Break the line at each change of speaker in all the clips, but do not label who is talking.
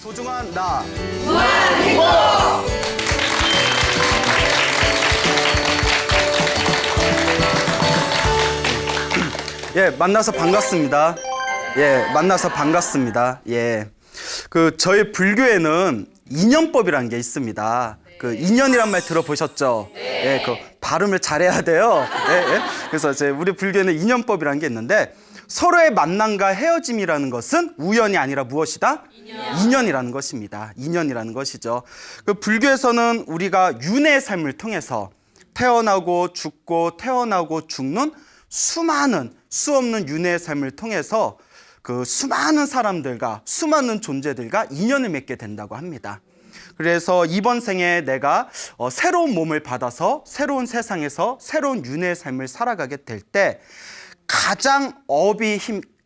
소중한 나. 예, 만나서 반갑습니다. 예, 만나서 반갑습니다. 예. 저희 불교에는 인연법이라는 게 있습니다. 인연이란 말 들어보셨죠? 예, 발음을 잘해야 돼요. 예, 예. 그래서 우리 불교에는 인연법이라는 게 있는데 서로의 만남과 헤어짐이라는 것은 우연이 아니라 무엇이다? 인연이라는 것입니다. 인연이라는 것이죠. 불교에서는 우리가 윤회의 삶을 통해서 태어나고 죽고 태어나고 죽는 수많은 수없는 윤회의 삶을 통해서 수많은 사람들과 수많은 존재들과 인연을 맺게 된다고 합니다. 그래서 이번 생에 내가 새로운 몸을 받아서 새로운 세상에서 새로운 윤회의 삶을 살아가게 될 때 가장 업이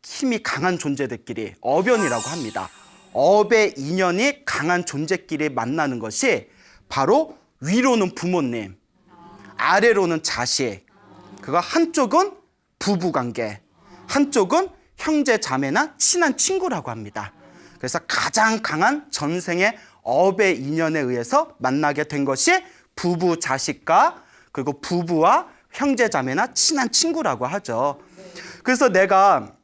힘이 강한 존재들끼리 업연이라고 합니다. 업의 인연이 강한 존재끼리 만나는 것이 바로 위로는 부모님, 아래로는 자식, 한쪽은 부부관계, 한쪽은 형제 자매나 친한 친구라고 합니다. 그래서 가장 강한 전생의 업의 인연에 의해서 만나게 된 것이 부부 자식과 그리고 부부와 형제 자매나 친한 친구라고 하죠. 그래서 내가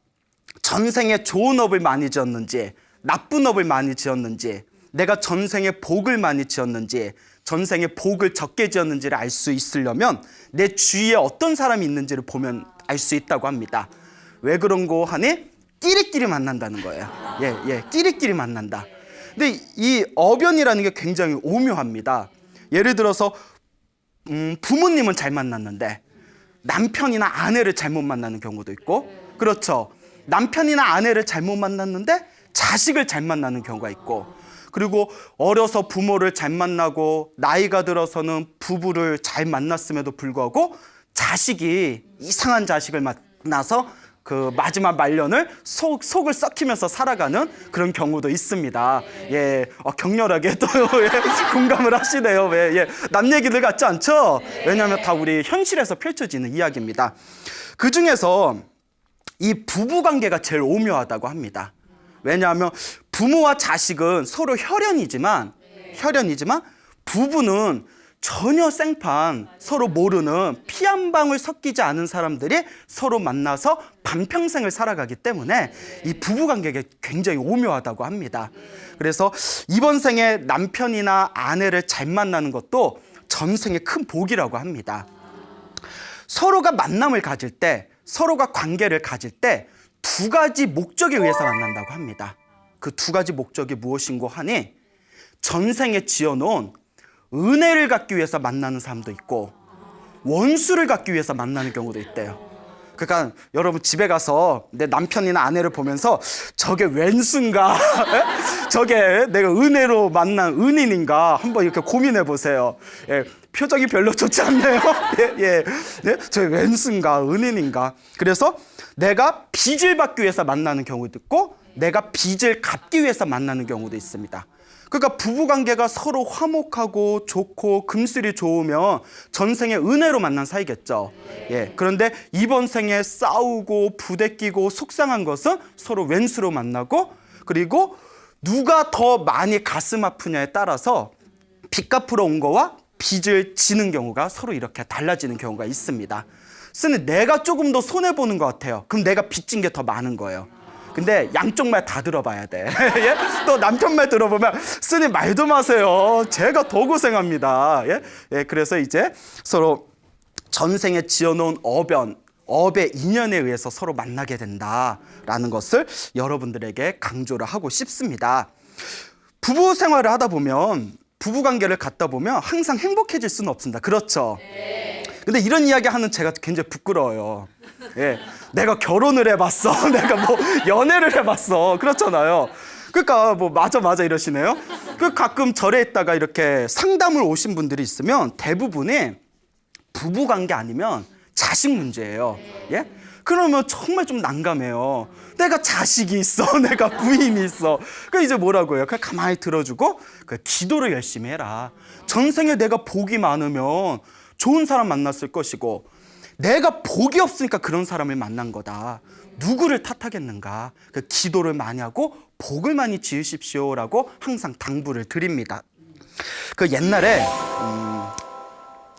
전생에 좋은 업을 많이 지었는지 나쁜 업을 많이 지었는지 내가 전생에 복을 많이 지었는지 전생에 복을 적게 지었는지를 알 수 있으려면 내 주위에 어떤 사람이 있는지를 보면 알 수 있다고 합니다. 왜 그런고 하니 끼리끼리 만난다는 거예요. 예, 끼리끼리 만난다. 근데 이 업연이라는 게 굉장히 오묘합니다. 예를 들어서 부모님은 잘 만났는데 남편이나 아내를 잘못 만나는 경우도 있고, 그렇죠. 남편이나 아내를 잘못 만났는데 자식을 잘 만나는 경우가 있고, 그리고 어려서 부모를 잘 만나고 나이가 들어서는 부부를 잘 만났음에도 불구하고 자식이 이상한 자식을 만나서 마지막 말년을 속을 썩히면서 살아가는 그런 경우도 있습니다. 예, 격렬하게 또 공감을 하시네요. 왜? 예, 남 얘기들 같지 않죠? 왜냐하면 다 우리 현실에서 펼쳐지는 이야기입니다. 그 중에서 이 부부 관계가 제일 오묘하다고 합니다. 왜냐하면 부모와 자식은 서로 혈연이지만 부부는 전혀 생판 서로 모르는 피 한 방울 섞이지 않은 사람들이 서로 만나서 반평생을 살아가기 때문에 이 부부관계가 굉장히 오묘하다고 합니다. 그래서 이번 생에 남편이나 아내를 잘 만나는 것도 전생의 큰 복이라고 합니다. 서로가 만남을 가질 때, 서로가 관계를 가질 때 두 가지 목적에 의해서 만난다고 합니다. 그 두 가지 목적이 무엇인고 하니 전생에 지어놓은 은혜를 갖기 위해서 만나는 사람도 있고 원수를 갖기 위해서 만나는 경우도 있대요. 그러니까 여러분 집에 가서 내 남편이나 아내를 보면서 저게 웬수인가 저게 내가 은혜로 만난 은인인가 한번 이렇게 고민해 보세요. 예, 표정이 별로 좋지 않네요. 예, 저게 웬수인가 은인인가. 그래서 내가 빚을 받기 위해서 만나는 경우도 있고 내가 빚을 갚기 위해서 만나는 경우도 있습니다. 그러니까 부부관계가 서로 화목하고 좋고 금슬이 좋으면 전생에 은혜로 만난 사이겠죠. 예, 그런데 이번 생에 싸우고 부대끼고 속상한 것은 서로 왼수로 만나고, 그리고 누가 더 많이 가슴 아프냐에 따라서 빚 갚으러 온 거와 빚을 지는 경우가 서로 이렇게 달라지는 경우가 있습니다. 쓰는 내가 조금 더 손해보는 것 같아요. 그럼 내가 빚진 게 더 많은 거예요. 근데 양쪽 말 다 들어봐야 돼. 예? 또 남편 말 들어보면 스님 말도 마세요. 제가 더 고생합니다. 예? 그래서 이제 서로 전생에 지어놓은 업의 인연에 의해서 서로 만나게 된다라는 것을 여러분들에게 강조를 하고 싶습니다. 부부 생활을 하다 보면 부부관계를 갖다 보면 항상 행복해질 수는 없습니다. 그렇죠? 근데 이런 이야기 하는 제가 굉장히 부끄러워요. 예, 내가 결혼을 해봤어. 내가 연애를 해봤어. 그렇잖아요. 그러니까 맞아 이러시네요. 가끔 절에 있다가 이렇게 상담을 오신 분들이 있으면 대부분이 부부관계 아니면 자식 문제예요. 예? 그러면 정말 좀 난감해요. 내가 자식이 있어. 내가 부인이 있어. 이제 뭐라고 해요? 그냥 가만히 들어주고 기도를 열심히 해라. 전생에 내가 복이 많으면 좋은 사람 만났을 것이고 내가 복이 없으니까 그런 사람을 만난 거다. 누구를 탓하겠는가? 그 기도를 많이 하고 복을 많이 지으십시오라고 항상 당부를 드립니다. 그 옛날에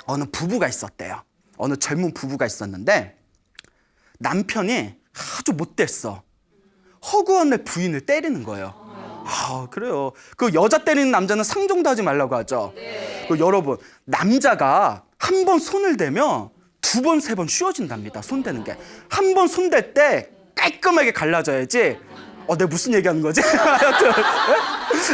어느 부부가 있었대요. 어느 젊은 부부가 있었는데 남편이 아주 못됐어. 허구한 날 부인을 때리는 거예요. 아, 그래요. 그 여자 때리는 남자는 상종도 하지 말라고 하죠. 그 여러분, 남자가 한 번 손을 대면 두 번, 세 번 쉬워진답니다. 손 대는 게. 한 번 손 댈 때 깔끔하게 갈라져야지. 내가 무슨 얘기하는 거지? 하여튼,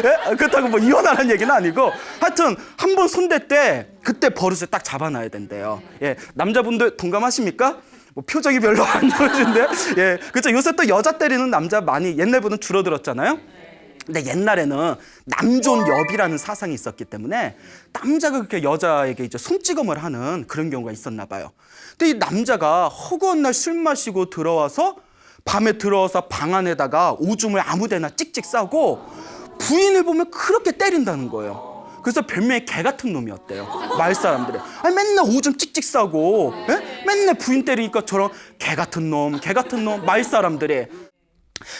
예? 그렇다고 뭐 이혼하라는 얘기는 아니고, 하여튼 한 번 손 댈 때 그때 버릇을 딱 잡아놔야 된대요. 예, 남자분들 동감하십니까? 뭐 표정이 별로 안 좋으신데, 예, 그렇죠. 요새 또 여자 때리는 남자 많이 옛날보다는 줄어들었잖아요. 근데 옛날에는 남존여비라는 사상이 있었기 때문에 남자가 그렇게 여자에게 이제 손찌검을 하는 그런 경우가 있었나 봐요. 근데 이 남자가 허구한 날 술 마시고 들어와서 밤에 들어와서 방 안에다가 오줌을 아무데나 찍찍 싸고 부인을 보면 그렇게 때린다는 거예요. 그래서 별명이 개 같은 놈이었대요. 마을 사람들이. 아니 맨날 오줌 찍찍 싸고, 예? 맨날 부인 때리니까 저런 개 같은 놈, 마을 사람들이.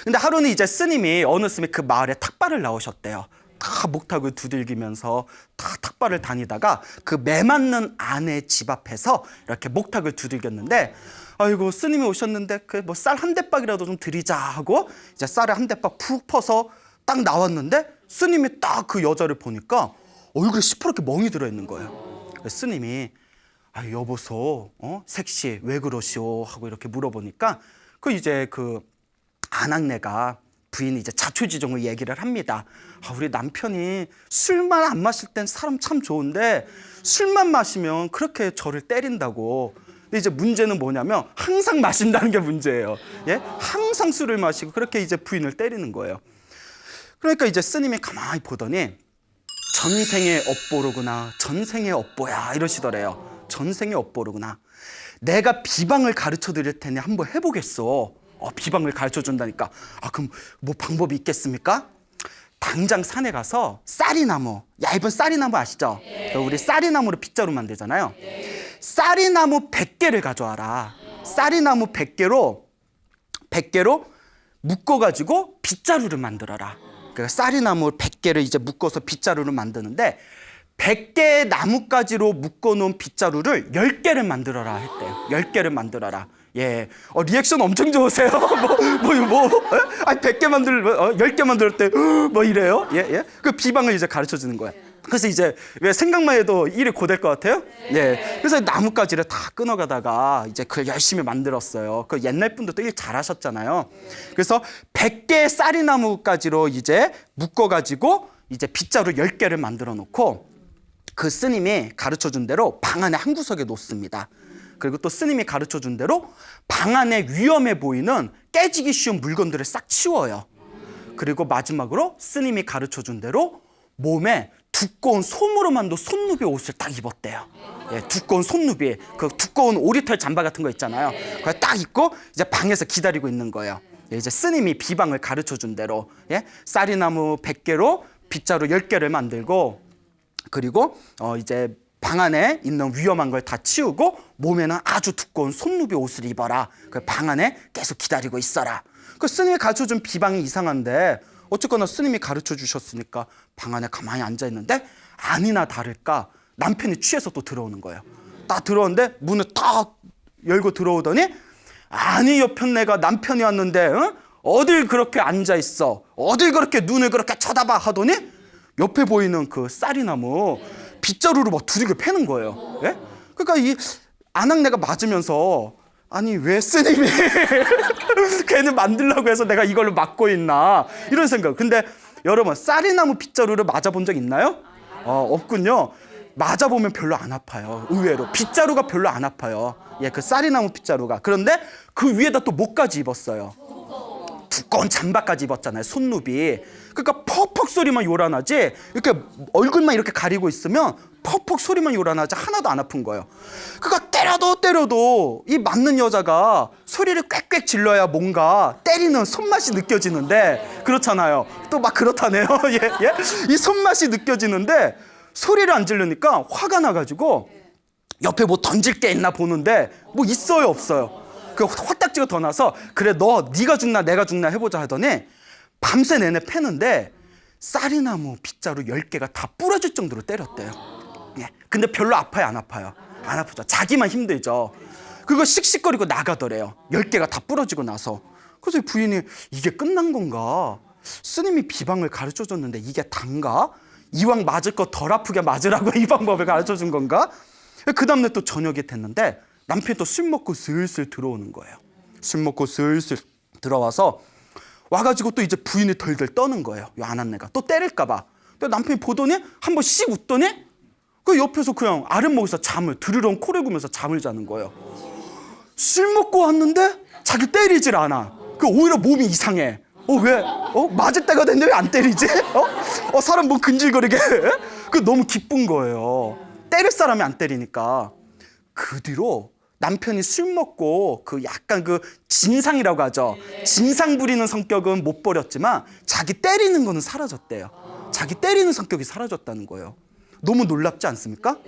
근데 하루는 이제 스님이 어느 스님이 그 마을에 탁발을 나오셨대요. 다 목탁을 두들기면서 다 탁발을 다니다가 그 매 맞는 아내 집 앞에서 이렇게 목탁을 두들겼는데, 아이고 스님이 오셨는데 그 뭐 쌀 한 대박이라도 좀 드리자 하고 이제 쌀을 한 대박 푹 퍼서 딱 나왔는데 스님이 딱 그 여자를 보니까 얼굴에 시퍼렇게 멍이 들어 있는 거예요. 스님이 여보소, 색시 왜 그러시오 하고 이렇게 물어보니까 이제 그 아낙네가 부인이 이제 자초지종을 얘기를 합니다. 우리 남편이 술만 안 마실 땐 사람 참 좋은데 술만 마시면 그렇게 저를 때린다고. 근데 이제 문제는 뭐냐면 항상 마신다는 게 문제예요. 예? 항상 술을 마시고 그렇게 이제 부인을 때리는 거예요. 그러니까 이제 스님이 가만히 보더니 전생의 업보로구나, 전생의 업보야 이러시더래요. 전생의 업보로구나. 내가 비방을 가르쳐 드릴 테니 한번 해보겠어. 비방을 가르쳐 준다니까. 그럼 뭐 방법이 있겠습니까? 당장 산에 가서 쌀이나무, 얇은 쌀이나무 아시죠? 우리 쌀이나무로 빗자루 만들잖아요. 쌀이나무 100개를 가져와라. 쌀이나무 100개로 묶어가지고 빗자루를 만들어라. 그러니까 쌀이나무 100개를 이제 묶어서 빗자루를 만드는데 100개의 나뭇가지로 묶어놓은 빗자루를 10개를 만들어라 했대요. 10개를 만들어라. 예, 리액션 엄청 좋으세요. 100개 10개 만들 때, 뭐 이래요? 예. 그 비방을 이제 가르쳐 주는 거야. 그래서 이제 왜 생각만 해도 일이 고될 것 같아요? 예. 그래서 나뭇가지를 다 끊어가다가 이제 그걸 열심히 만들었어요. 그 옛날 분도 일 잘하셨잖아요. 그래서 100개의 쌀이나무가지로 이제 묶어가지고 이제 빗자루 10개를 만들어 놓고 그 스님이 가르쳐 준 대로 방 안에 한 구석에 놓습니다. 그리고 또 스님이 가르쳐 준 대로 방 안에 위험해 보이는 깨지기 쉬운 물건들을 싹 치워요. 그리고 마지막으로 스님이 가르쳐 준 대로 몸에 두꺼운 솜으로 만든 손누비 옷을 딱 입었대요. 예, 두꺼운 손누비, 그 두꺼운 오리털 잠바 같은 거 있잖아요. 그걸 딱 입고 이제 방에서 기다리고 있는 거예요. 예, 이제 스님이 비방을 가르쳐 준 대로 쌀이나무 100개로 빗자루 10개를 만들고 그리고 이제 방 안에 있는 위험한 걸 다 치우고 몸에는 아주 두꺼운 손누비 옷을 입어라. 그 방 안에 계속 기다리고 있어라. 그 스님이 가르쳐준 비방이 이상한데 어쨌거나 스님이 가르쳐 주셨으니까 방 안에 가만히 앉아 있는데 아니나 다를까 남편이 취해서 또 들어오는 거예요. 딱 들어오는데 문을 딱 열고 들어오더니 아니 옆편 내가 남편이 왔는데 어딜 그렇게 앉아 있어? 어딜 그렇게 눈을 그렇게 쳐다봐 하더니 옆에 보이는 그 쌀이나무 빗자루로 막 두들겨 패는 거예요. 예? 그러니까 이 아낙네가 맞으면서 아니 왜 스님이 괜히 만들려고 해서 내가 이걸로 맞고 있나 이런 생각. 근데 여러분 쌀이나무 빗자루를 맞아본 적 있나요? 없군요. 맞아보면 별로 안 아파요. 의외로 빗자루가 별로 안 아파요. 예, 그 쌀이나무 빗자루가. 그런데 그 위에다 또 뭐까지 입었어요. 두꺼운 잠바까지 입었잖아요. 손누비. 그러니까 퍽퍽 소리만 요란하지 이렇게 얼굴만 이렇게 가리고 있으면 퍽퍽 소리만 요란하지 하나도 안 아픈 거예요. 그러니까 때려도 이 맞는 여자가 소리를 꽥꽥 질러야 뭔가 때리는 손맛이 느껴지는데 그렇잖아요. 또 막 그렇다네요. 예? 이 손맛이 느껴지는데 소리를 안 지르니까 화가 나가지고 옆에 뭐 던질 게 있나 보는데 뭐 있어요 없어요? 그 화딱지가 더 나서 그래 네가 죽나 내가 죽나 해보자 하더니 밤새 내내 패는데 쌀이나무 빗자루 10개가 다 부러질 정도로 때렸대요. 예. 근데 별로 아파요 안 아파요? 안 아프죠. 자기만 힘들죠. 그거 씩씩거리고 나가더래요. 10개가 다 부러지고 나서. 그래서 부인이 이게 끝난 건가? 스님이 비방을 가르쳐줬는데 이게 단가? 이왕 맞을 거 덜 아프게 맞으라고 이 방법을 가르쳐준 건가? 그 다음날 또 저녁이 됐는데 남편이 또 술 먹고 슬슬 들어오는 거예요. 술 먹고 슬슬 들어와서 와가지고 또 이제 부인이 덜덜 떠는 거예요. 이 아낙네가 또 때릴까 봐. 또 남편이 보더니 한번 씩 웃더니 그 옆에서 그냥 아랫목에서 잠을 드르렁 코를 구면서 잠을 자는 거예요. 술 먹고 왔는데 자기 때리질 않아. 그 오히려 몸이 이상해. 왜? 맞을 때가 됐는데 왜 안 때리지? 사람 뭐 근질거리게. 그 너무 기쁜 거예요. 때릴 사람이 안 때리니까. 그 뒤로 남편이 술 먹고 그 약간 그 진상이라고 하죠. 진상 부리는 성격은 못 버렸지만 자기 때리는 거는 사라졌대요. 자기 때리는 성격이 사라졌다는 거예요. 너무 놀랍지 않습니까?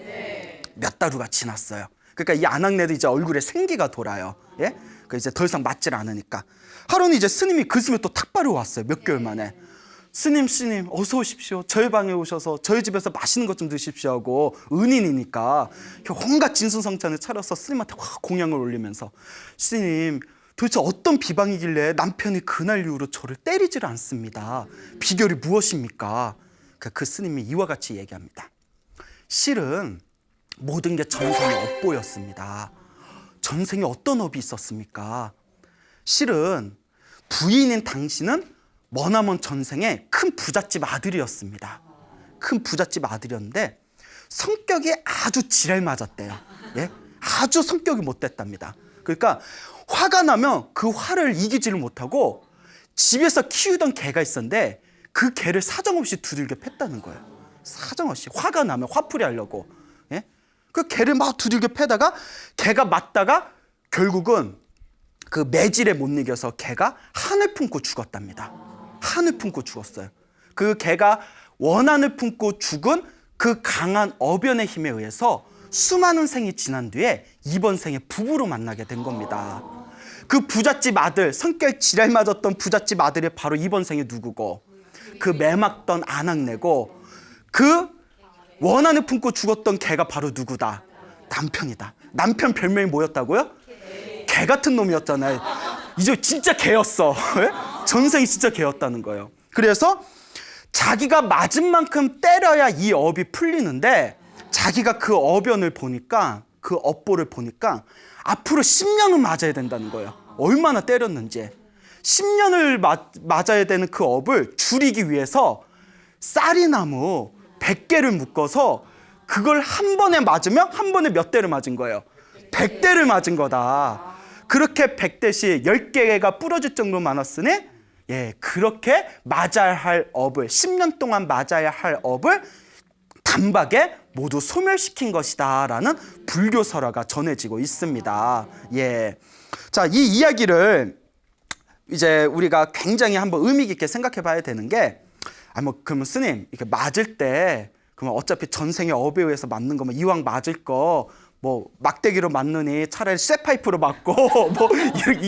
몇 달 후가 지났어요. 그러니까 이 아낙네도 이제 얼굴에 생기가 돌아요. 예? 그 이제 더 이상 맞질 않으니까. 하루는 이제 스님이 그 스님이 또 탁발이 왔어요. 몇 개월 만에. 스님 어서 오십시오. 저희 방에 오셔서 저희 집에서 맛있는 것 좀 드십시오 하고 은인이니까 온갖 진수성찬을 차려서 스님한테 확 공양을 올리면서 스님 도대체 어떤 비방이길래 남편이 그날 이후로 저를 때리질 않습니다. 비결이 무엇입니까? 그 스님이 이와 같이 얘기합니다. 실은 모든 게 전생의 업보였습니다. 전생에 어떤 업이 있었습니까? 실은 부인인 당신은 머나먼 전생에 큰 부잣집 아들이었습니다. 큰 부잣집 아들이었는데 성격이 아주 지랄 맞았대요. 예? 아주 성격이 못됐답니다. 그러니까 화가 나면 그 화를 이기지를 못하고 집에서 키우던 개가 있었는데 그 개를 사정없이 두들겨 팼다는 거예요. 사정없이 화가 나면 화풀이 하려고. 예? 그 개를 막 두들겨 패다가 개가 맞다가 결국은 그 매질에 못 이겨서 개가 한을 품고 죽었답니다. 한을 품고 죽었어요. 그 개가 원한을 품고 죽은 그 강한 어변의 힘에 의해서 수많은 생이 지난 뒤에 이번 생에 부부로 만나게 된 겁니다. 그 부잣집 아들, 성격 지랄 맞았던 부잣집 아들이 바로 이번 생에 누구고 그 매막던 아낙네고 그 원한을 품고 죽었던 개가 바로 누구다? 남편이다. 남편 별명이 뭐였다고요? 개 같은 놈이었잖아요. 이제 진짜 개였어. 전생이 진짜 개였다는 거예요. 그래서 자기가 맞은 만큼 때려야 이 업이 풀리는데 자기가 그 어변을 보니까 그 업보를 보니까 앞으로 10년은 맞아야 된다는 거예요. 얼마나 때렸는지. 10년을 맞아야 되는 그 업을 줄이기 위해서 쌀이나무 100개를 묶어서 그걸 한 번에 맞으면 한 번에 몇 대를 맞은 거예요. 100대를 맞은 거다. 그렇게 100대씩 10개가 부러질 정도로 많았으니 그렇게 맞아야 할 업을 10년 동안 맞아야 할 업을 단박에 모두 소멸시킨 것이다 라는 불교 설화가 전해지고 있습니다. 자, 이 이야기를 이제 우리가 굉장히 한번 의미 깊게 생각해 봐야 되는 게 그러면 스님 이렇게 맞을 때 그러면 어차피 전생의 업에 의해서 맞는 거면 이왕 맞을 거 뭐 막대기로 맞느니 차라리 쇠파이프로 맞고 뭐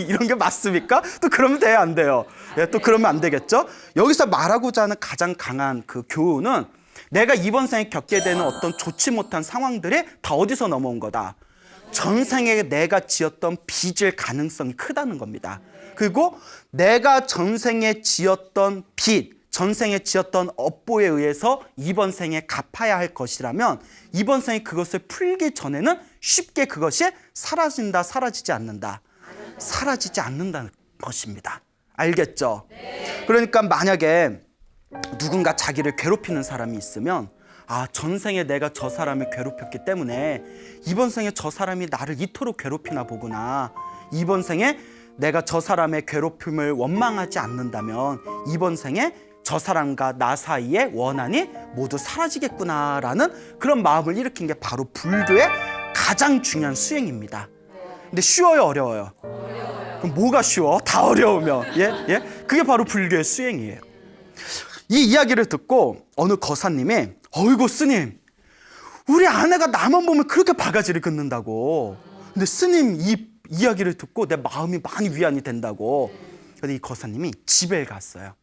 이런 게 맞습니까? 또 그러면 돼요, 안 돼요? 또 그러면 안 되겠죠? 여기서 말하고자 하는 가장 강한 그 교훈은 내가 이번 생에 겪게 되는 어떤 좋지 못한 상황들이 다 어디서 넘어온 거다? 전생에 내가 지었던 빚일 가능성이 크다는 겁니다. 그리고 내가 전생에 지었던 빚, 전생에 지었던 업보에 의해서 이번 생에 갚아야 할 것이라면 이번 생에 그것을 풀기 전에는 쉽게 그것이 사라진다, 사라지지 않는다. 사라지지 않는다는 것입니다. 알겠죠? 그러니까 만약에 누군가 자기를 괴롭히는 사람이 있으면 전생에 내가 저 사람을 괴롭혔기 때문에 이번 생에 저 사람이 나를 이토록 괴롭히나 보구나. 이번 생에 내가 저 사람의 괴롭힘을 원망하지 않는다면 이번 생에 저 사람과 나 사이의 원한이 모두 사라지겠구나라는 그런 마음을 일으킨 게 바로 불교의 가장 중요한 수행입니다. 근데 쉬워요, 어려워요? 그럼 뭐가 쉬워? 다 어려우면. 그게 바로 불교의 수행이에요. 이 이야기를 듣고 어느 거사님이 어이구 스님, 우리 아내가 나만 보면 그렇게 바가지를 긋는다고. 근데 스님 이 이야기를 듣고 내 마음이 많이 위안이 된다고. 근데 이 거사님이 집에 갔어요.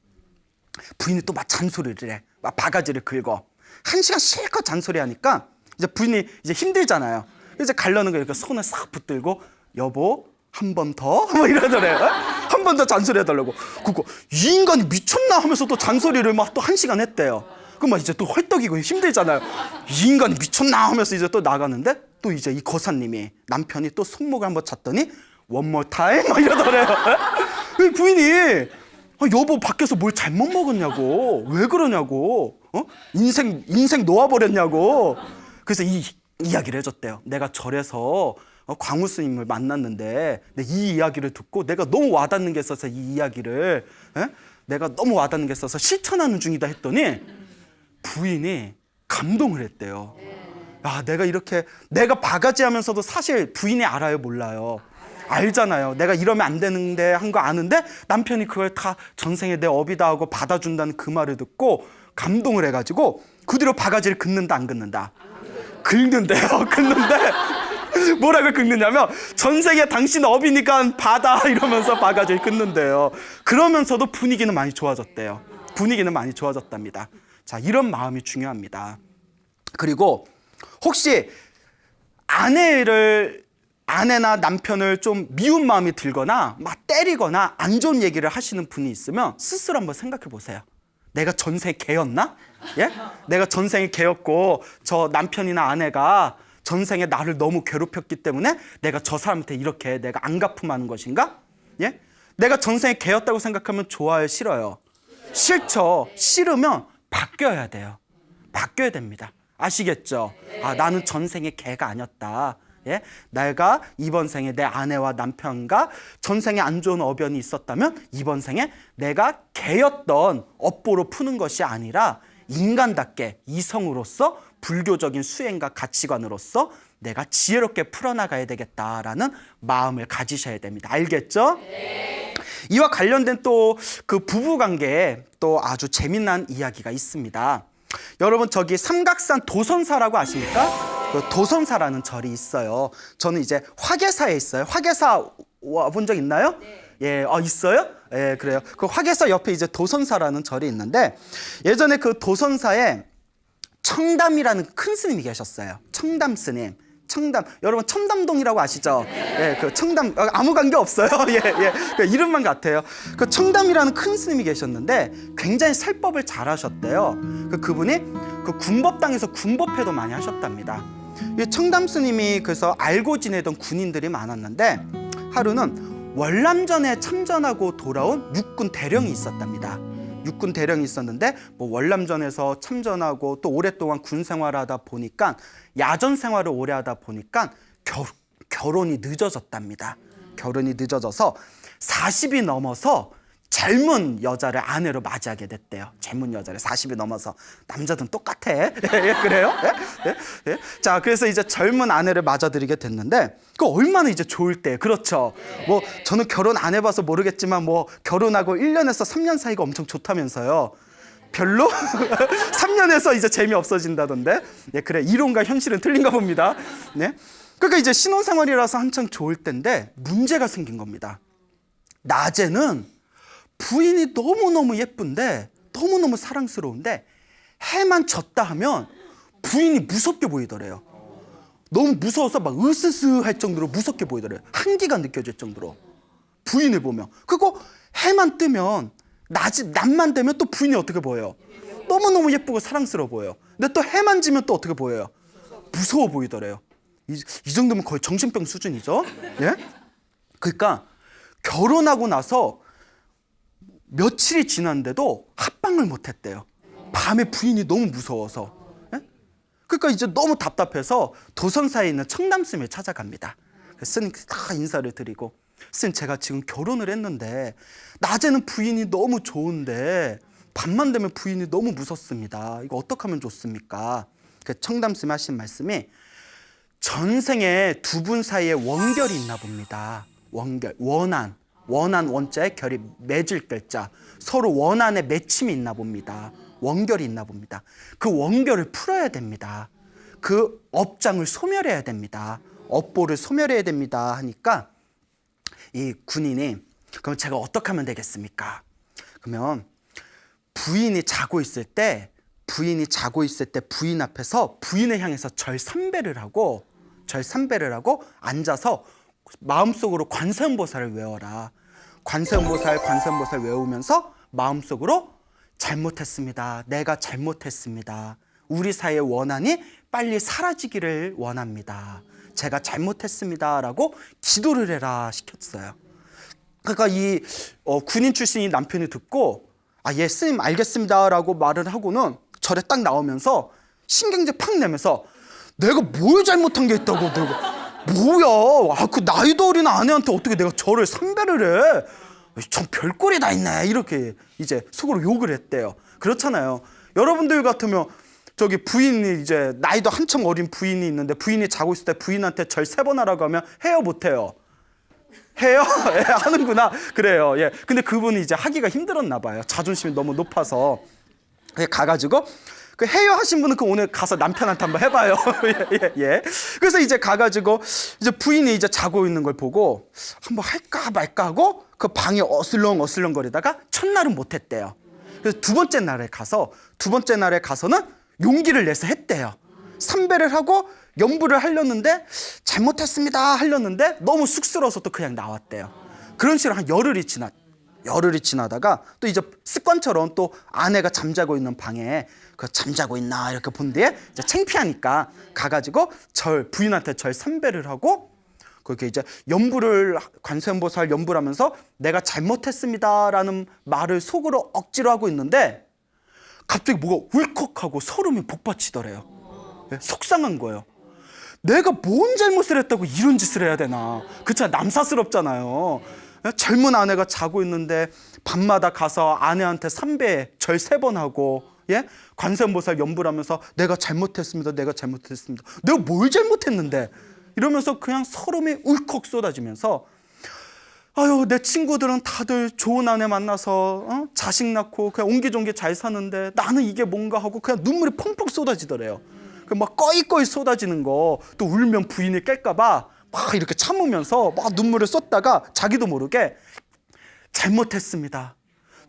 부인이 또 막 잔소리를 해. 막 바가지를 긁어. 1시간 실컷 잔소리하니까 이제 부인이 이제 힘들잖아요. 이제 가려는 거 이렇게 손을 싹 붙들고 여보 한 번 더? 뭐 이러더래요. 한 번 더 잔소리해달라고. 그거 이 인간이 미쳤나 하면서 또 잔소리를 막 또 1시간 했대요. 그럼 막 이제 또 헐떡이고 힘들잖아요. 이 인간이 미쳤나 하면서 이제 또 나가는데 또 이제 이 거사님이 남편이 또 손목을 한번 잡더니 one more time? 막 이러더래요. 부인이 여보 밖에서 뭘 잘못 먹었냐고. 왜 그러냐고. 인생 놓아버렸냐고. 그래서 이 이야기를 해줬대요. 내가 절에서 광우 스님을 만났는데 이 이야기를 듣고 내가 너무 와닿는 게 있어서 이 이야기를 내가 너무 와닿는 게 있어서 실천하는 중이다 했더니 부인이 감동을 했대요. 내가 이렇게 내가 바가지 하면서도 사실 부인이 알아요 몰라요? 알잖아요. 내가 이러면 안 되는데 한 거 아는데 남편이 그걸 다 전생에 내 업이다 하고 받아준다는 그 말을 듣고 감동을 해가지고 그 뒤로 바가지를 긋는다 안 긋는다? 긁는데요. 긁는데 뭐라고 긁느냐면 전생에 당신 업이니까 받아 이러면서 바가지를 긋는데요. 그러면서도 분위기는 많이 좋아졌대요. 분위기는 많이 좋아졌답니다. 자, 이런 마음이 중요합니다. 그리고 혹시 아내나 남편을 좀 미운 마음이 들거나 막 때리거나 안 좋은 얘기를 하시는 분이 있으면 스스로 한번 생각해 보세요. 내가 전생에 개였나? 예? 내가 전생에 개였고 저 남편이나 아내가 전생에 나를 너무 괴롭혔기 때문에 내가 저 사람한테 이렇게 내가 안 갚음하는 것인가? 예? 내가 전생에 개였다고 생각하면 좋아요, 싫어요? 싫죠. 싫으면 바뀌어야 돼요. 바뀌어야 됩니다. 아시겠죠? 나는 전생에 개가 아니었다. 예? 내가 이번 생에 내 아내와 남편과 전생에 안 좋은 어변이 있었다면 이번 생에 내가 개였던 업보로 푸는 것이 아니라 인간답게 이성으로서 불교적인 수행과 가치관으로서 내가 지혜롭게 풀어나가야 되겠다라는 마음을 가지셔야 됩니다. 알겠죠? 네. 이와 관련된 또 그 부부관계에 또 아주 재미난 이야기가 있습니다. 여러분 저기 삼각산 도선사라고 아십니까? 그 도선사라는 절이 있어요. 저는 이제 화계사에 있어요. 화계사 와본 적 있나요? 네. 예, 있어요? 예, 그래요. 그 화계사 옆에 이제 도선사라는 절이 있는데 예전에 그 도선사에 청담이라는 큰 스님이 계셨어요. 청담 스님. 청담, 여러분 청담동이라고 아시죠? 예, 그 청담 아무 관계 없어요. 예, 그 이름만 같아요. 그 청담이라는 큰 스님이 계셨는데 굉장히 설법을 잘하셨대요. 그분이 그 군법당에서 군법회도 많이 하셨답니다. 이 청담 스님이 그래서 알고 지내던 군인들이 많았는데 하루는 월남전에 참전하고 돌아온 육군 대령이 있었답니다. 육군 대령이 있었는데 뭐 월남전에서 참전하고 또 오랫동안 군 생활하다 보니까 야전 생활을 오래 하다 보니까 결혼이 늦어졌답니다. 결혼이 늦어져서 40이 넘어서 젊은 여자를 아내로 맞이하게 됐대요. 젊은 여자를 40이 넘어서. 남자들은 똑같아. 그래요? 예? 자, 그래서 이제 젊은 아내를 맞아들이게 됐는데 그 얼마나 이제 좋을 때. 그렇죠. 뭐 저는 결혼 안 해봐서 모르겠지만 뭐 결혼하고 1년에서 3년 사이가 엄청 좋다면서요. 별로? 3년에서 이제 재미 없어진다던데. 예, 그래. 이론과 현실은 틀린가 봅니다. 네. 그러니까 이제 신혼생활이라서 한창 좋을 때인데 문제가 생긴 겁니다. 낮에는 부인이 너무너무 예쁜데 너무너무 사랑스러운데 해만 졌다 하면 부인이 무섭게 보이더래요. 너무 무서워서 막 으스스할 정도로 무섭게 보이더래요. 한기가 느껴질 정도로 부인을 보면. 그리고 해만 뜨면 낮만 되면 또 부인이 어떻게 보여요? 너무너무 예쁘고 사랑스러워 보여요. 근데 또 해만 지면 또 어떻게 보여요? 무서워 보이더래요. 이 정도면 거의 정신병 수준이죠. 예? 그러니까 결혼하고 나서 며칠이 지났는데도 합방을 못했대요. 밤에 부인이 너무 무서워서. 예? 그러니까 이제 너무 답답해서 도선사에 있는 청담스님을 찾아갑니다. 스님 다 인사를 드리고 스님 제가 지금 결혼을 했는데 낮에는 부인이 너무 좋은데 밤만 되면 부인이 너무 무섭습니다. 이거 어떻게 하면 좋습니까? 그 청담스님 하신 말씀이 전생에 두 분 사이에 원결이 있나 봅니다. 원결, 원한 원자에 결이 맺을 결자, 서로 원한의 맺힘이 있나 봅니다. 원결이 있나 봅니다. 그 원결을 풀어야 됩니다. 그 업장을 소멸해야 됩니다. 업보를 소멸해야 됩니다 하니까 이 군인이 그럼 제가 어떻게 하면 되겠습니까? 그러면 부인이 자고 있을 때 부인 앞에서 부인을 향해서 절삼배를 하고 앉아서 마음속으로 관세음보살을 외워라. 관세음보살 외우면서 마음속으로 잘못했습니다. 내가 잘못했습니다. 우리 사이의 원한이 빨리 사라지기를 원합니다. 제가 잘못했습니다라고 기도를 해라 시켰어요. 그러니까 이 군인 출신인 남편이 듣고 예 스님 알겠습니다라고 말을 하고는 절에 딱 나오면서 신경질 팍 내면서 내가 뭘 잘못한 게 있다고 내가 뭐야 그 나이도 어린 아내한테 어떻게 내가 절을 삼배를 해 참 별꼴이 다 있네 이렇게 이제 속으로 욕을 했대요. 그렇잖아요. 여러분들 같으면 저기 부인이 이제 나이도 한참 어린 부인이 있는데 부인이 자고 있을 때 부인한테 절 3번 하라고 하면 해요 못 해요? 해요? 예, 하는구나. 그래요. 예. 근데 그분이 이제 하기가 힘들었나 봐요. 자존심이 너무 높아서. 가가지고 그 해요 하신 분은 그 오늘 가서 남편한테 한번 해봐요. 예. 그래서 이제 가가지고 이제 부인이 이제 자고 있는 걸 보고 한번 할까 말까 하고 그 방에 어슬렁거리다가 첫날은 못했대요. 그래서 두 번째 날에 가서는 용기를 내서 했대요. 삼배를 하고 연부를 하려는데 잘못했습니다 하려는데 너무 쑥스러워서 또 그냥 나왔대요. 그런 식으로 한 열흘이 지나다가 또 이제 습관처럼 또 아내가 잠자고 있는 방에 그 잠자고 있나 이렇게 본 뒤에 이제 창피하니까 가가지고 부인한테 절 삼배를 하고 그렇게 이제 관세음보살 연부를 하면서 내가 잘못했습니다라는 말을 속으로 억지로 하고 있는데 갑자기 뭐가 울컥하고 소름이 복받치더래요. 속상한 거예요. 내가 뭔 잘못을 했다고 이런 짓을 해야 되나. 그렇잖아. 남사스럽잖아요. 젊은 아내가 자고 있는데 밤마다 가서 아내한테 삼배 절 3번 하고 관세음보살 연부를 하면서 내가 잘못했습니다. 내가 뭘 잘못했는데 이러면서 그냥 소름이 울컥 쏟아지면서 아유 내 친구들은 다들 좋은 아내 만나서 자식 낳고 그냥 옹기종기 잘 사는데 나는 이게 뭔가 하고 그냥 눈물이 펑펑 쏟아지더래요. 막 꺼이꺼이 쏟아지는 거 또 울면 부인이 깰까 봐 막 이렇게 참으면서 막 눈물을 쏟다가 자기도 모르게 잘못했습니다.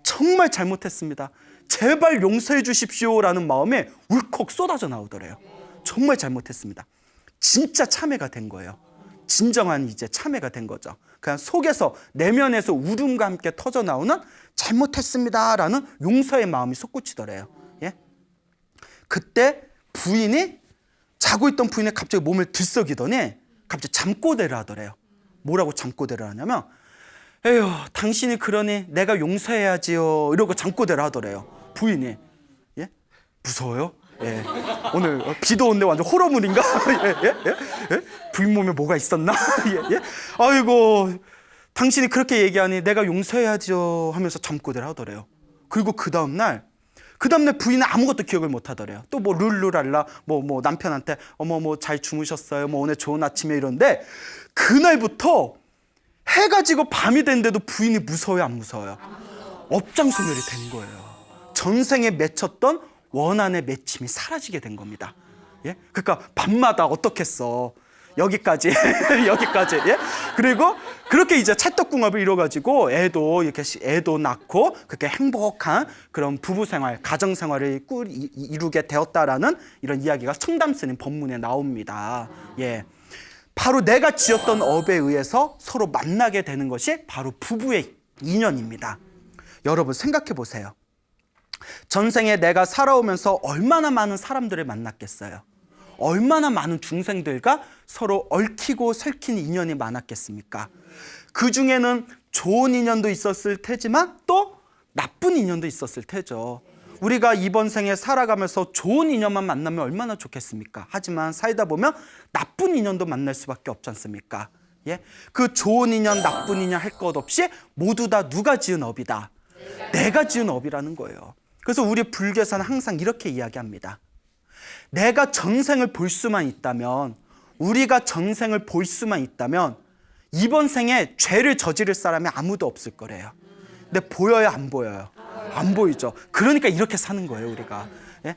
정말 잘못했습니다. 제발 용서해 주십시오라는 마음에 울컥 쏟아져 나오더래요. 정말 잘못했습니다. 진짜 참회가 된 거예요. 진정한 이제 참회가 된 거죠. 그냥 속에서 내면에서 울음과 함께 터져 나오는 잘못했습니다라는 용서의 마음이 솟구치더래요. 그때 자고 있던 부인이 갑자기 몸을 들썩이더니 갑자기 잠꼬대를 하더래요. 뭐라고 잠꼬대를 하냐면 에휴 당신이 그러니 내가 용서해야지요 이러고 잠꼬대를 하더래요. 부인이. 무서워요? 오늘 비도 오는데 완전 호러물인가? 부인 몸에 뭐가 있었나? 아이고 당신이 그렇게 얘기하니 내가 용서해야죠 하면서 잠꼬대를 하더래요. 그리고 그 다음날 부인은 아무것도 기억을 못 하더래요. 또 뭐 룰루랄라 뭐 남편한테 어머 잘 주무셨어요? 뭐 오늘 좋은 아침에 이런데 그날부터 해가 지고 밤이 됐는데도 부인이 무서워요, 안 무서워요? 업장소멸이 된 거예요. 전생에 맺혔던 원한의 맺힘이 사라지게 된 겁니다. 그러니까 밤마다 어떻겠어? 여기까지. 그리고 그렇게 이제 찰떡궁합을 이뤄가지고 애도 낳고 그렇게 행복한 그런 부부 생활, 가정 생활을 이루게 되었다라는 이런 이야기가 청담스님 법문에 나옵니다. 바로 내가 지었던 업에 의해서 서로 만나게 되는 것이 바로 부부의 인연입니다. 여러분 생각해 보세요. 전생에 내가 살아오면서 얼마나 많은 사람들을 만났겠어요? 얼마나 많은 중생들과 서로 얽히고 설킨 인연이 많았겠습니까? 그 중에는 좋은 인연도 있었을 테지만 또 나쁜 인연도 있었을 테죠. 우리가 이번 생에 살아가면서 좋은 인연만 만나면 얼마나 좋겠습니까? 하지만 살다 보면 나쁜 인연도 만날 수밖에 없지 않습니까? 그 좋은 인연, 나쁜 인연 할 것 없이 모두 다 누가 지은 업이다. 내가 지은 업이라는 거예요. 그래서 우리 불교에서는 항상 이렇게 이야기합니다. 내가 전생을 볼 수만 있다면, 우리가 전생을 볼 수만 있다면 이번 생에 죄를 저지를 사람이 아무도 없을 거래요. 근데 보여요, 안 보여요? 안 보이죠. 그러니까 이렇게 사는 거예요, 우리가.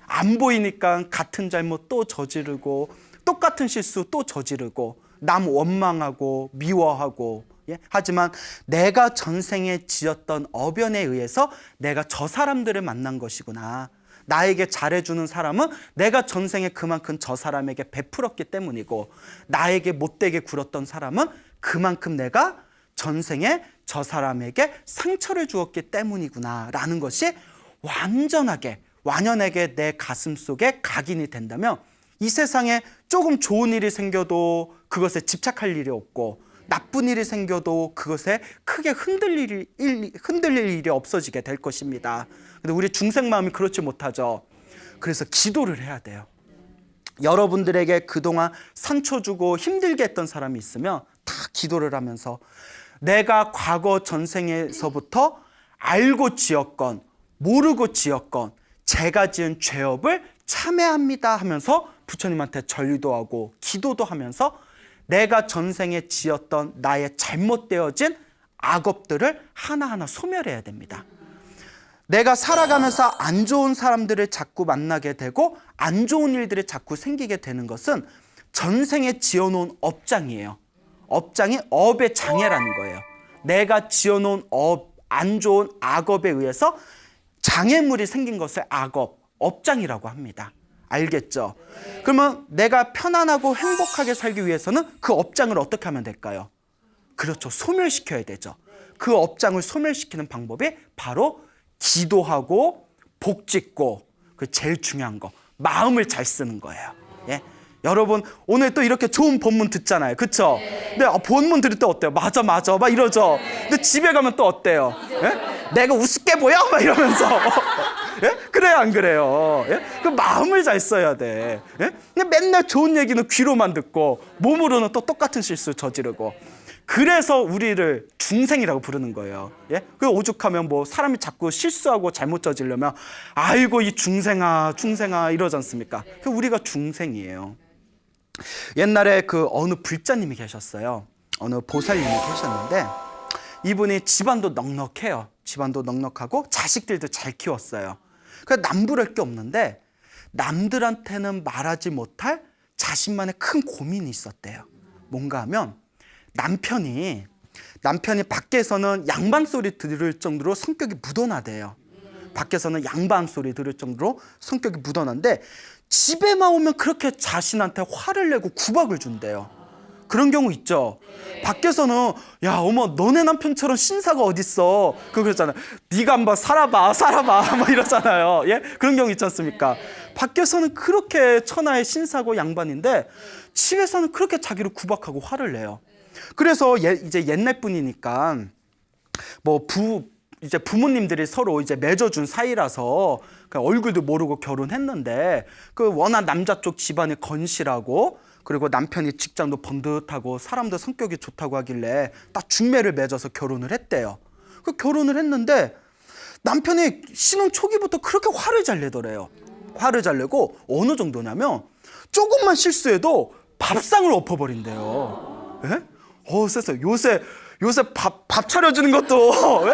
안 보이니까 같은 잘못 또 저지르고 똑같은 실수 또 저지르고 남 원망하고 미워하고 예? 하지만 내가 전생에 지었던 어변에 의해서 내가 저 사람들을 만난 것이구나. 나에게 잘해주는 사람은 내가 전생에 그만큼 저 사람에게 베풀었기 때문이고, 나에게 못되게 굴었던 사람은 그만큼 내가 전생에 저 사람에게 상처를 주었기 때문이구나 라는 것이 완연하게 내 가슴 속에 각인이 된다면, 이 세상에 조금 좋은 일이 생겨도 그것에 집착할 일이 없고, 나쁜 일이 생겨도 그것에 크게 흔들릴 일이 없어지게 될 것입니다. 근데 우리 중생 마음이 그렇지 못하죠. 그래서 기도를 해야 돼요. 여러분들에게 그동안 상처 주고 힘들게 했던 사람이 있으면 다 기도를 하면서, 내가 과거 전생에서부터 알고 지었건 모르고 지었건 제가 지은 죄업을 참회합니다 하면서 부처님한테 절도 하고 기도도 하면서 내가 전생에 지었던 나의 잘못되어진 악업들을 하나하나 소멸해야 됩니다. 내가 살아가면서 안 좋은 사람들을 자꾸 만나게 되고 안 좋은 일들이 자꾸 생기게 되는 것은 전생에 지어놓은 업장이에요. 업장이 업의 장애라는 거예요. 내가 지어놓은 안 좋은 악업에 의해서 장애물이 생긴 것을 악업, 업장이라고 합니다. 알겠죠? 그러면 내가 편안하고 행복하게 살기 위해서는 그 업장을 어떻게 하면 될까요? 그렇죠. 소멸시켜야 되죠. 그 업장을 소멸시키는 방법이 바로 기도하고 복짓고, 그 제일 중요한 거, 마음을 잘 쓰는 거예요. 예? 여러분 오늘 또 이렇게 좋은 본문 듣잖아요. 그쵸? 근데 본문 들을 때 어때요? 맞아 막 이러죠. 근데 집에 가면 또 어때요? 예? 내가 우습게 보여? 막 이러면서 예? 그래요 안 그래요? 예? 그 마음을 잘 써야 돼. 예? 근데 맨날 좋은 얘기는 귀로만 듣고 몸으로는 또 똑같은 실수 저지르고, 그래서 우리를 중생이라고 부르는 거예요. 예? 그 오죽하면 뭐 사람이 자꾸 실수하고 잘못 저지르면 아이고 이 중생아 이러지 않습니까? 그 우리가 중생이에요. 옛날에 그 어느 불자님이 계셨어요. 어느 보살님이 계셨는데, 이분이 집안도 넉넉해요. 집안도 넉넉하고 자식들도 잘 키웠어요. 그래서 남부랄 게 없는데 남들한테는 말하지 못할 자신만의 큰 고민이 있었대요. 뭔가 하면 남편이 밖에서는 양반 소리 들을 정도로 성격이 묻어나대요. 밖에서는 양반 소리 들을 정도로 성격이 묻어난데 집에만 오면 그렇게 자신한테 화를 내고 구박을 준대요. 그런 경우 있죠. 밖에서는 야 어머 너네 남편처럼 신사가 어딨어, 그러잖아요. 네가 한번 살아봐 막 이러잖아요. 예? 그런 경우 있지 않습니까? 밖에서는 그렇게 천하의 신사고 양반인데 집에서는 그렇게 자기를 구박하고 화를 내요. 그래서 이제 옛날 분이니까 이제 부모님들이 서로 이제 맺어준 사이라서 얼굴도 모르고 결혼했는데, 그 워낙 남자 쪽 집안이 건실하고 그리고 남편이 직장도 번듯하고 사람도 성격이 좋다고 하길래 딱 중매를 맺어서 결혼을 했대요. 그 결혼을 했는데 남편이 신혼 초기부터 그렇게 화를 잘 내더래요. 화를 잘 내고 어느 정도냐면 조금만 실수해도 밥상을 엎어버린대요. 예? 세상에 요새 밥 차려주는 것도 예?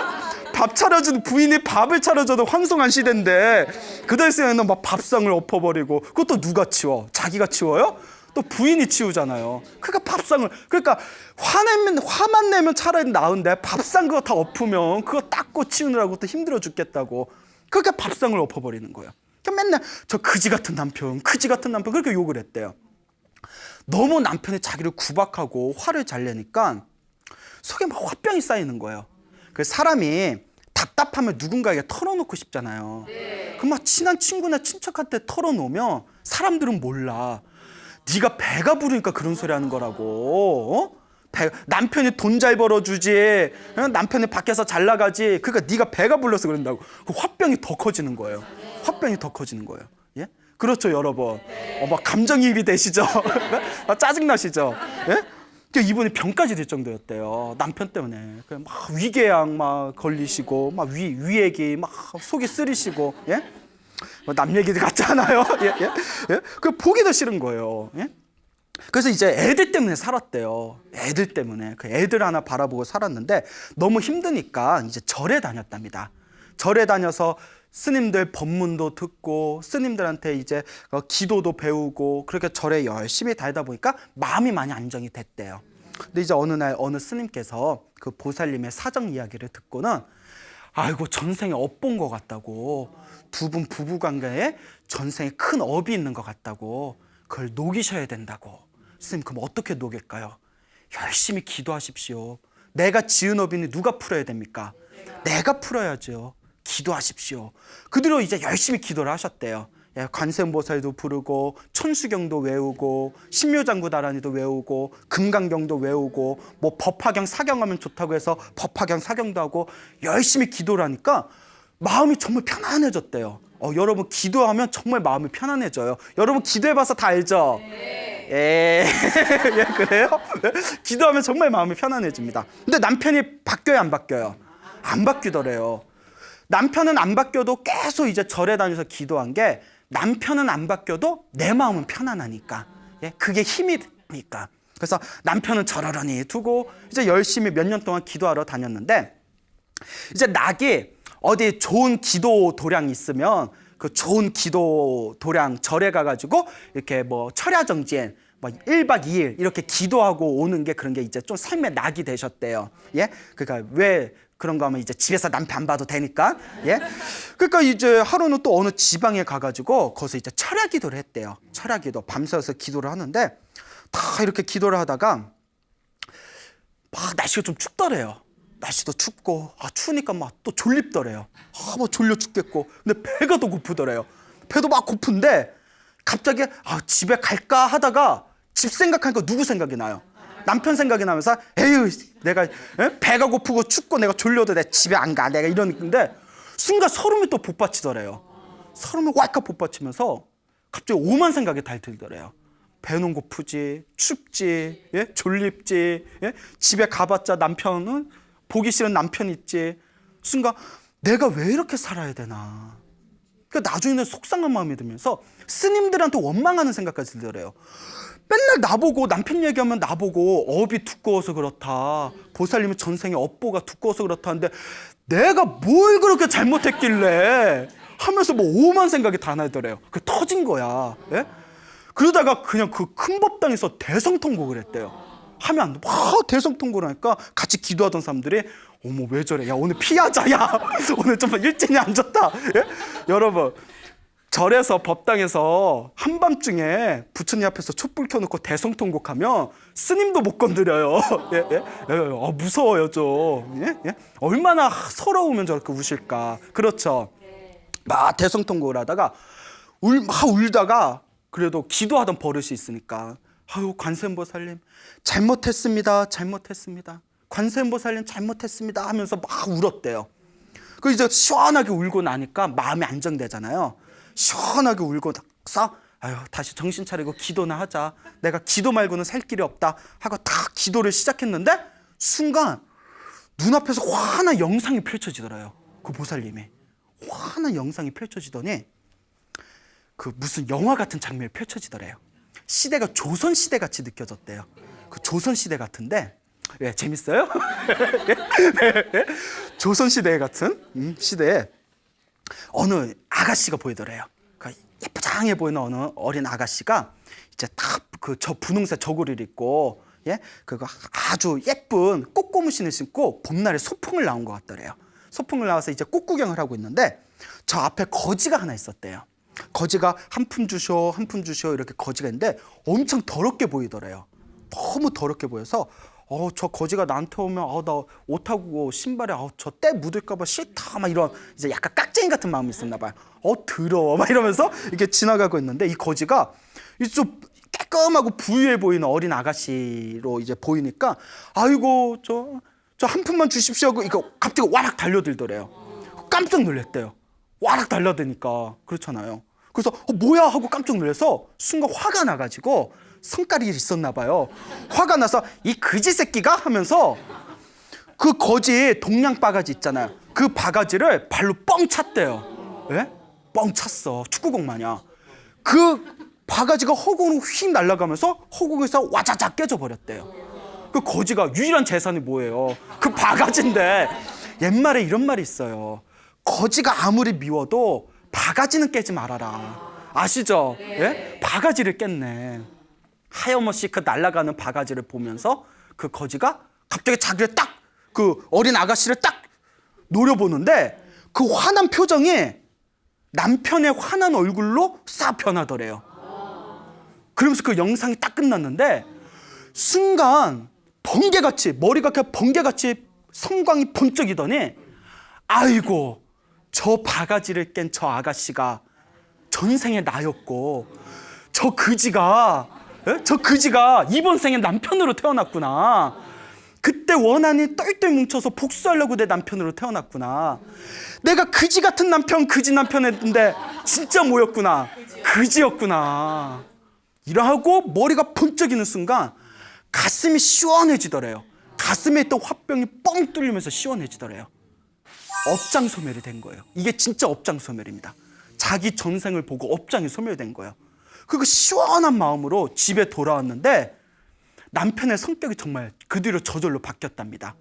밥 차려주는 부인이 밥을 차려줘도 황송한 시대인데 그 당시에는 막 밥상을 엎어버리고, 그것도 누가 치워? 자기가 치워요? 또 부인이 치우잖아요. 그러니까 화만 내면 차라리 나은데 밥상 그거 다 엎으면 그거 닦고 치우느라고 또 힘들어 죽겠다고 그러니까 밥상을 엎어버리는 거예요. 그러니까 맨날 저 그지 같은 남편 그렇게 욕을 했대요. 너무 남편이 자기를 구박하고 화를 잘 내니까 속에 막 화병이 쌓이는 거예요. 그 사람이 답답하면 누군가에게 털어놓고 싶잖아요. 그럼 막 친한 친구나 친척한테 털어놓으면 사람들은 몰라. 네가 배가 부르니까 그런 소리 하는 거라고. 남편이 돈 잘 벌어주지, 남편이 밖에서 잘 나가지, 그러니까 네가 배가 불러서 그런다고. 그 화병이 더 커지는 거예요. 예? 그렇죠 여러분. 막 감정이입이 되시죠? 짜증나시죠? 예? 이분이 병까지 될 정도였대요. 남편 때문에. 막 위궤양 막 걸리시고, 막 위액이 막 속이 쓰리시고, 예? 남 얘기 같잖아요. 예? 그 보기도 싫은 거예요. 예? 그래서 이제 애들 때문에 살았대요. 애들 때문에. 그 애들 하나 바라보고 살았는데 너무 힘드니까 이제 절에 다녔답니다. 절에 다녀서 스님들 법문도 듣고 스님들한테 이제 기도도 배우고 그렇게 절에 열심히 다니다 보니까 마음이 많이 안정이 됐대요. 근데 이제 어느 날 어느 스님께서 그 보살님의 사정 이야기를 듣고는 아이고 전생에 업 본 것 같다고, 두 분 부부 관계에 전생에 큰 업이 있는 것 같다고, 그걸 녹이셔야 된다고. 스님 그럼 어떻게 녹일까요? 열심히 기도하십시오. 내가 지은 업이니 누가 풀어야 됩니까? 내가 풀어야죠. 기도하십시오. 그 뒤로 이제 열심히 기도를 하셨대요. 예, 관세음보살도 부르고 천수경도 외우고 신묘장구다라니도 외우고 금강경도 외우고 뭐 법화경 사경하면 좋다고 해서 법화경 사경도 하고 열심히 기도를 하니까 마음이 정말 편안해졌대요. 여러분 기도하면 정말 마음이 편안해져요. 여러분 기도해봐서 다 알죠? 예, 그래요? 기도하면 정말 마음이 편안해집니다. 근데 남편이 바뀌어요, 안 바뀌어요? 안 바뀌더래요. 남편은 안 바뀌어도 계속 이제 절에 다니면서 기도한 게, 남편은 안 바뀌어도 내 마음은 편안하니까, 예? 그게 힘이 되니까. 그래서 남편은 저러려니 두고 이제 열심히 몇 년 동안 기도하러 다녔는데, 이제 낙이 어디 좋은 기도 도량이 있으면 그 좋은 기도 도량 절에 가가지고 이렇게 뭐 철야정지엔 뭐 1박 2일 이렇게 기도하고 오는 게, 그런 게 이제 좀 삶의 낙이 되셨대요. 예? 그러니까 왜 그런 거 하면 이제 집에서 남편 안 봐도 되니까. 예? 그러니까 이제 하루는 또 어느 지방에 가가지고 거기서 이제 철야 기도를 했대요. 철야 기도. 밤새워서 기도를 하는데 다 이렇게 기도를 하다가 막 날씨가 좀 춥더래요. 날씨도 춥고, 추우니까 막 또 졸립더래요. 뭐 졸려 죽겠고. 근데 배가 더 고프더래요. 배도 막 고픈데 갑자기 집에 갈까 하다가 집 생각하니까 누구 생각이 나요? 남편 생각이 나면서 에휴 내가 배가 고프고 춥고 내가 졸려도 내 집에 안 가, 내가 이러는데 순간 서름이 또 복받치더래요. 서름이 왈칵 복받치면서 갑자기 오만 생각이 다 들더래요. 배는 고프지, 춥지, 예? 졸립지, 예? 집에 가봤자 남편은 보기 싫은 남편 있지. 순간 내가 왜 이렇게 살아야 되나. 그러니까 나중에는 속상한 마음이 들면서 스님들한테 원망하는 생각까지 들더래요. 맨날 나보고, 남편 얘기하면 나보고 업이 두꺼워서 그렇다, 보살님이 전생에 업보가 두꺼워서 그렇다는데 내가 뭘 그렇게 잘못했길래 하면서 뭐 오만 생각이 다 나더래요. 그 터진 거야. 예? 그러다가 그냥 그 큰 법당에서 대성통곡을 했대요. 하면 안 돼. 막 대성통곡을 하니까 같이 기도하던 사람들이 어머 왜 저래, 야 오늘 피하자, 야 오늘 좀 일진이 안 좋다. 예? 여러분 절에서 법당에서 한밤중에 부처님 앞에서 촛불 켜놓고 대성통곡하면 스님도 못 건드려요. 예? 예? 무서워요 좀. 예? 예? 얼마나 서러우면 저렇게 우실까. 그렇죠. 막 대성통곡을 하다가 막 울다가 그래도 기도하던 버릇이 있으니까 아유 관세음보살님 잘못했습니다, 잘못했습니다, 관세음보살님 잘못했습니다 하면서 막 울었대요. 그 이제 시원하게 울고 나니까 마음이 안정되잖아요. 시원하게 울고 나서 아유 다시 정신 차리고 기도나 하자, 내가 기도 말고는 살 길이 없다 하고 딱 기도를 시작했는데 순간 눈앞에서 환한 영상이 펼쳐지더래요. 그 보살님이 환한 영상이 펼쳐지더니 그 무슨 영화 같은 장면이 펼쳐지더래요. 시대가 조선시대 같이 느껴졌대요. 그 조선시대 같은데, 예, 재밌어요? 네, 조선시대 같은 시대에 어느 아가씨가 보이더래요. 그러니까 예쁘장해 보이는 어느 어린 아가씨가 이제 딱 그 저 분홍색 저고리를 입고, 예, 그거 아주 예쁜 꽃고무신을 신고 봄날에 소풍을 나온 것 같더래요. 소풍을 나와서 이제 꽃 구경을 하고 있는데 저 앞에 거지가 하나 있었대요. 거지가 한 푼 주쇼, 한 푼 주쇼 이렇게 거지가 있는데 엄청 더럽게 보이더래요. 너무 더럽게 보여서 저 거지가 나한테 오면 나 옷하고 신발에 저 때 묻을까봐 싫다 막 이런 이제 약간 깍쟁이 같은 마음이 있었나 봐요. 더러워 막 이러면서 이렇게 지나가고 있는데 이 거지가 이제 좀 깔끔하고 부유해 보이는 어린 아가씨로 이제 보이니까 아이고 저 한 푼만 주십시오 하고 이거 갑자기 와락 달려들더래요. 깜짝 놀랐대요. 와락 달려드니까 그렇잖아요. 그래서 뭐야 하고 깜짝 놀라서 순간 화가 나가지고 성깔이 있었나 봐요. 화가 나서 이 그지 새끼가 하면서 그 거지 동양 바가지 있잖아요. 그 바가지를 발로 뻥 찼대요. 예? 뻥 찼어. 축구공 마냥. 그 바가지가 허공으로 휙 날아가면서 허공에서 와자작 깨져버렸대요. 그 거지가 유일한 재산이 뭐예요? 그 바가지인데. 옛말에 이런 말이 있어요. 거지가 아무리 미워도 바가지는 깨지 말아라. 아시죠? 예? 바가지를 깼네. 하염없이 그 날아가는 바가지를 보면서 그 거지가 갑자기 자기를 딱 그 어린 아가씨를 딱 노려보는데 그 화난 표정이 남편의 화난 얼굴로 싹 변하더래요. 그러면서 그 영상이 딱 끝났는데 순간 번개같이 머리가 그냥 번개같이 섬광이 번쩍이더니 아이고 저 바가지를 깬 저 아가씨가 전생에 나였고 저 그지가 이번 생에 남편으로 태어났구나. 그때 원한이 똘똘 뭉쳐서 복수하려고 내 남편으로 태어났구나. 내가 그지 같은 남편 그지 남편했는데 진짜 뭐였구나. 그지였구나. 이러고 머리가 번쩍이는 순간 가슴이 시원해지더래요. 가슴에 있던 화병이 뻥 뚫리면서 시원해지더래요. 업장소멸이 된 거예요. 이게 진짜 업장소멸입니다. 자기 전생을 보고 업장이 소멸된 거예요. 그 시원한 마음으로 집에 돌아왔는데 남편의 성격이 정말 그 뒤로 저절로 바뀌었답니다.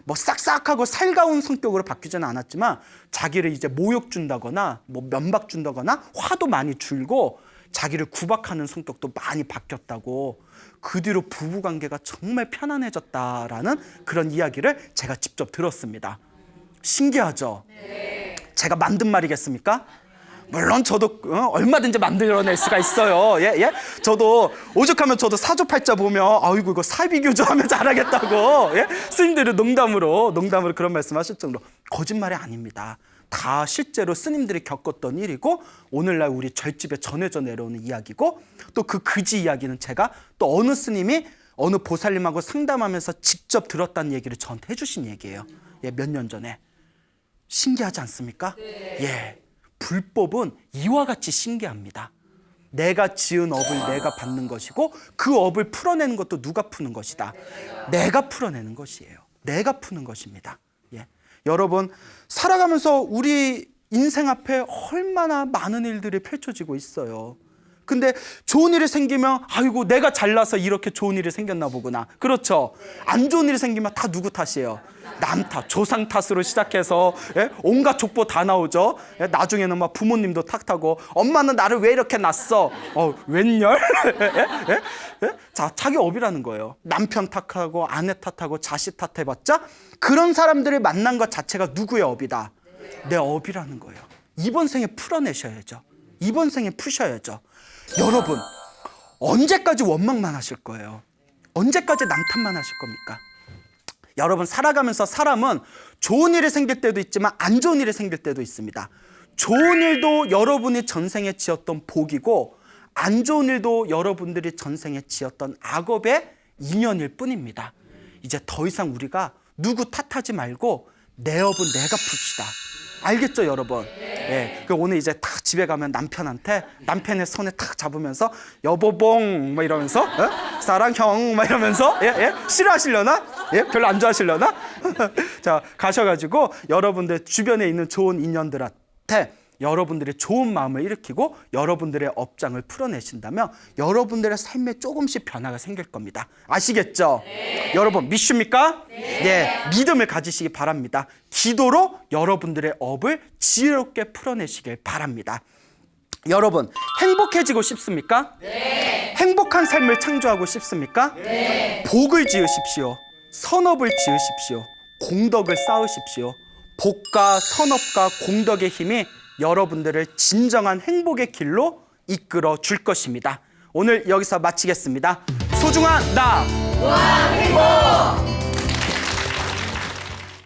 뭐 싹싹하고 살가운 성격으로 바뀌지는 않았지만 자기를 이제 모욕 준다거나 뭐 면박 준다거나 화도 많이 줄고 자기를 구박하는 성격도 많이 바뀌었다고, 그 뒤로 부부관계가 정말 편안해졌다라는 그런 이야기를 제가 직접 들었습니다. 신기하죠? 네. 제가 만든 말이겠습니까? 물론 저도 얼마든지 만들어낼 수가 있어요. 예? 저도 오죽하면 저도 사주팔자 보면 아이고 이거 사비교조하면 잘하겠다고, 예? 스님들이 농담으로 그런 말씀하실 정도로 거짓말이 아닙니다. 다 실제로 스님들이 겪었던 일이고 오늘날 우리 절집에 전해져 내려오는 이야기고, 또 그 그지 이야기는 제가 또 어느 스님이 어느 보살님하고 상담하면서 직접 들었다는 얘기를 저한테 해주신 얘기예요. 예, 몇 년 전에. 신기하지 않습니까? 네. 예, 불법은 이와 같이 신기합니다. 내가 지은 업을 내가 받는 것이고 그 업을 풀어내는 것도 누가 푸는 것이다. 내가 풀어내는 것이에요. 내가 푸는 것입니다. 예. 여러분, 살아가면서 우리 인생 앞에 얼마나 많은 일들이 펼쳐지고 있어요. 근데 좋은 일이 생기면 아이고 내가 잘나서 이렇게 좋은 일이 생겼나 보구나. 그렇죠? 안 좋은 일이 생기면 다 누구 탓이에요? 남 탓, 조상 탓으로 시작해서, 예? 온갖 족보 다 나오죠. 예? 나중에는 막 부모님도 탓하고 엄마는 나를 왜 이렇게 낳았어? 웬열? 예? 자, 자기 업이라는 거예요. 남편 탓하고 아내 탓하고 자식 탓해봤자 그런 사람들을 만난 것 자체가 누구의 업이다? 내 업이라는 거예요. 이번 생에 풀어내셔야죠. 이번 생에 푸셔야죠. 여러분, 언제까지 원망만 하실 거예요? 언제까지 남탓만 하실 겁니까? 여러분, 살아가면서 사람은 좋은 일이 생길 때도 있지만 안 좋은 일이 생길 때도 있습니다. 좋은 일도 여러분이 전생에 지었던 복이고 안 좋은 일도 여러분들이 전생에 지었던 악업의 인연일 뿐입니다. 이제 더 이상 우리가 누구 탓하지 말고 내 업은 내가 풉시다. 알겠죠, 여러분? 예. 오늘 이제 딱 집에 가면 남편한테 남편의 손에 탁 잡으면서 여보봉 막 이러면서 사랑형 막 이러면서 싫어하시려나? 예? 별로 안 좋아하시려나? 자, 가셔가지고 여러분들 주변에 있는 좋은 인연들한테 여러분들의 좋은 마음을 일으키고 여러분들의 업장을 풀어내신다면 여러분들의 삶에 조금씩 변화가 생길 겁니다. 아시겠죠? 네. 여러분 믿습니까? 네. 예, 믿음을 가지시기 바랍니다. 기도로 여러분들의 업을 지혜롭게 풀어내시길 바랍니다. 여러분, 행복해지고 싶습니까? 네. 행복한 삶을 창조하고 싶습니까? 네. 복을 지으십시오. 선업을 지으십시오. 공덕을 쌓으십시오. 복과 선업과 공덕의 힘이 여러분들을 진정한 행복의 길로 이끌어 줄 것입니다. 오늘 여기서 마치겠습니다. 소중한 나! 우아한 행복!